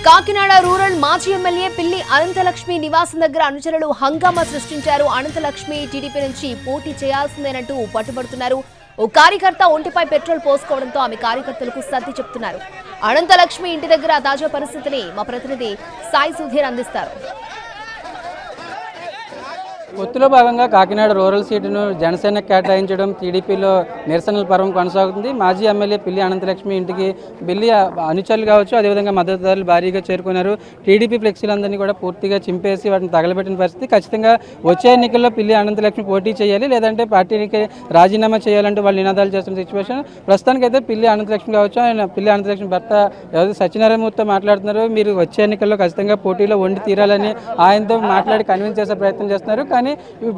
Kakinada rural మాజీ MLA పిల్లి అనంతలక్ష్మి నివాసం దగ్గర అనుచరులు హంగామా సృష్టించారు. అనంతలక్ష్మి టీడీపీ నుంచి పోటీ చేయాల్సిందేనంటూ పట్టుబడుతున్నారు. ఓ కార్యకర్త ఒంటిపై పెట్రోల్ పోసుకోవడంతో ఆమె కార్యకర్తలకు సర్ది చెప్తున్నారు. అనంతలక్ష్మి ఇంటి దగ్గర తాజా పరిస్థితిని మా ప్రతినిధి సాయి సుధీర్ అందిస్తారు. పొత్తులో భాగంగా కాకినాడ రూరల్ సీటును జనసేనకు కేటాయించడం, టీడీపీలో నిరసనల పర్వం కొనసాగుతుంది. మాజీ ఎమ్మెల్యే పిల్లి అనంతలక్ష్మి ఇంటికి బిల్లి అనుచరులు కావచ్చు, అదేవిధంగా మద్దతుదారులు భారీగా చేరుకున్నారు. టీడీపీ ఫ్లెక్సీలందరినీ కూడా పూర్తిగా చింపేసి వాటిని తగలబెట్టిన పరిస్థితి. ఖచ్చితంగా వచ్చే ఎన్నికల్లో పిల్లి అనంతలక్ష్మి పోటీ చేయాలి, లేదంటే పార్టీకి రాజీనామా చేయాలంటూ వాళ్ళు నినాదాలు చేస్తున్న సిచ్యువేషన్. ప్రస్తుతానికైతే పిల్లి అనంతలక్ష్మి కావచ్చు, ఆయన పిల్లి అనంతలక్ష్మి భర్త ఎవరు సత్యనారాయణమూర్తితో మాట్లాడుతున్నారు. మీరు వచ్చే ఎన్నికల్లో ఖచ్చితంగా పోటీలో వండి తీరాలని ఆయనతో మాట్లాడి కన్విన్స్ చేసే ప్రయత్నం చేస్తున్నారు. కానీ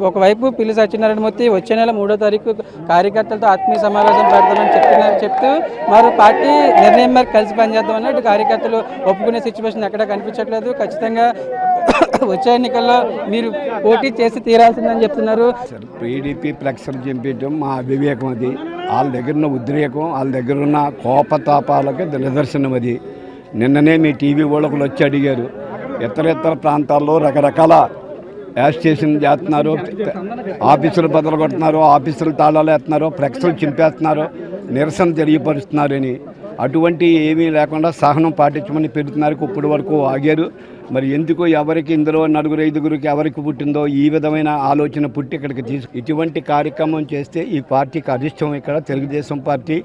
ఒకవైపు పిల్లి సత్యనారాయణమూర్తి వచ్చే నెల 3వ తారీఖు కార్యకర్తలతో ఆత్మీయ సమావేశం పెడతామని చెప్తూ మరో పార్టీ నిర్ణయం మేరకు కలిసి పనిచేద్దామని ఇటు కార్యకర్తలు ఒప్పుకునే సిచ్యువేషన్ ఎక్కడా కనిపించట్లేదు. ఖచ్చితంగా వచ్చే ఎన్నికల్లో మీరు పోటీ చేసి తీరాల్సిందని చెప్తున్నారు. టీడీపీ ఫ్లెక్స్లు చింపేయడం మా అవివేకం, అది వాళ్ళ దగ్గర ఉన్న ఉద్రేకం, వాళ్ళ దగ్గర ఉన్న కోపతాపాలకు నిదర్శనం. అది నిన్ననే మీ టీవీ వాళ్ళకులు వచ్చి అడిగారు. ఇతర ప్రాంతాల్లో రకరకాల యాజిటేషన్ చేస్తున్నారు, ఆఫీసులు బదులు కొడుతున్నారు, ఆఫీసులు తాళాలు వేస్తున్నారు, ఫ్లెక్స్లు చింపేస్తున్నారు, నిరసన తెలియపరుస్తున్నారని. అటువంటి ఏమీ లేకుండా సహనం పాటించమని పెడుతున్నారు. ఇప్పటి వరకు ఆగారు. మరి ఎందుకు ఎవరికి ఇందులో 4-5 ఎవరికి పుట్టిందో ఈ విధమైన ఆలోచన పుట్టి ఇక్కడికి ఇటువంటి కార్యక్రమం చేస్తే ఈ పార్టీకి అరిష్టం. ఇక్కడ తెలుగుదేశం పార్టీ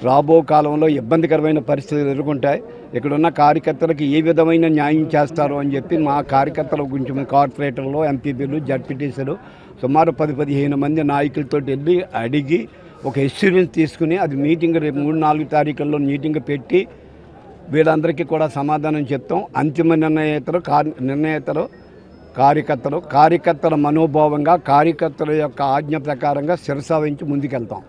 రాబో కాలంలో ఇబ్బందికరమైన పరిస్థితులు ఎదుర్కొంటాయి. ఇక్కడున్న కార్యకర్తలకు ఏ విధమైన న్యాయం చేస్తారు అని చెప్పి మా కార్యకర్తల గురించి కార్పొరేటర్లు, ఎంపీపీలు, జడ్పీటీసీలు సుమారు 10-15 మంది నాయకులతో వెళ్ళి అడిగి ఒక ఎక్స్పీరియన్స్ తీసుకుని అది మీటింగ్ రేపు 3-4 తారీఖుల్లో మీటింగ్ పెట్టి వీళ్ళందరికీ కూడా సమాధానం చెప్తాం. అంతిమ నిర్ణయేతలు కార్యకర్తల మనోభావంగా, కార్యకర్తల యొక్క ఆజ్ఞ ప్రకారంగా శిరసావించి ముందుకెళ్తాం.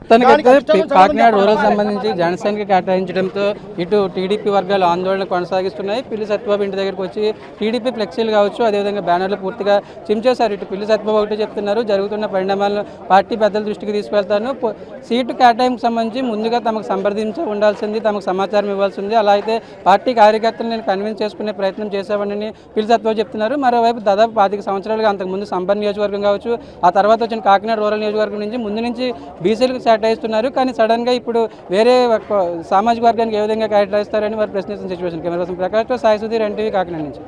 కాకినాడ రూరల్ సంబంధించి జనసేనకి కేటాయించడంతో ఇటు టీడీపీ వర్గాలు ఆందోళన కొనసాగిస్తున్నాయి. పిల్లి సత్యబాబు ఇంటి దగ్గరికి వచ్చి టీడీపీ ఫ్లెక్సీలు కావచ్చు, అదేవిధంగా బ్యానర్లు పూర్తిగా చించేశారు. ఇటు పిల్లి సత్యబాబు ఒకటి చెప్తున్నారు, జరుగుతున్న పరిణామాలను పార్టీ పెద్దల దృష్టికి తీసుకెళ్తాను, సీటు కేటాయింపుకు సంబంధించి ముందుగా తమకు సంప్రదించి ఉండాల్సింది, తమకు సమాచారం ఇవ్వాల్సింది, అలా అయితే పార్టీ కార్యకర్తలు నేను కన్విన్స్ చేసుకునే ప్రయత్నం చేసేవాడిని పిల్లి సత్యబాబు చెప్తున్నారు. మరోవైపు దాదాపు 25 సంవత్సరాలుగా అంతకుముందు సంబర్ నియోజకవర్గం కావచ్చు, ఆ తర్వాత వచ్చిన కాకినాడ రూరల్ నియోజకవర్గం నుంచి ముందు నుంచి బీసీలకు కేటాయిస్తున్నారు. కానీ సడన్గా ఇప్పుడు వేరే సామాజిక వర్గానికి ఏ విధంగా కేటాయిస్తారని వారు ప్రశ్నిస్తున్న సిచ్యువేషన్. కెమెరా పర్సన్ ప్రకాష్ తో సాయి సుధీర్, ఎన్టీవీ, కాకినాడ నుంచి.